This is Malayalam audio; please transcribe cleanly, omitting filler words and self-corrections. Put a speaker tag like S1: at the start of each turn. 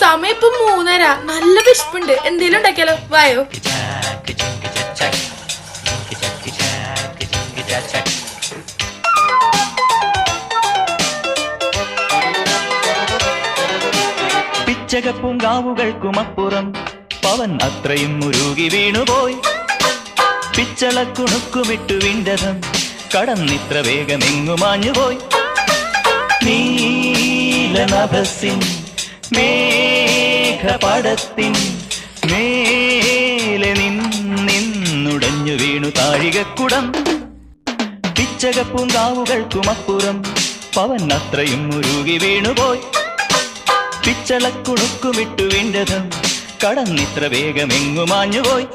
S1: സമയം ഇപ്പൊ 3:30. നല്ല വിശപ്പുണ്ട്. എന്തേലും ഉണ്ടാക്കിയാലോ? വായോ.
S2: പിച്ചകപ്പൂങ്കാവുകൾക്കുമപ്പുറം പവൻ അത്രയും മുരുകി വീണുപോയി. പിച്ചളക്കുണുക്കുമിട്ടു വിണ്ടതം കടന്നിത്ര വേഗമെങ്ങുമാഞ്ഞുപോയി. നീലനഭസിൻ മേഘപടത്തിൻ മേലെ നിന്നുടഞ്ഞു വീണു താഴികക്കുടം. പിച്ചകപ്പൂങ്കാവുകൾക്കുമപ്പുറം പവൻ അത്രയും മുരുകി വീണുപോയി. പിച്ചളക്കുണുക്കുമിട്ടു വിണ്ടതം കടന്നിത്ര വേഗമെങ്ങുമാഞ്ഞുപോയി.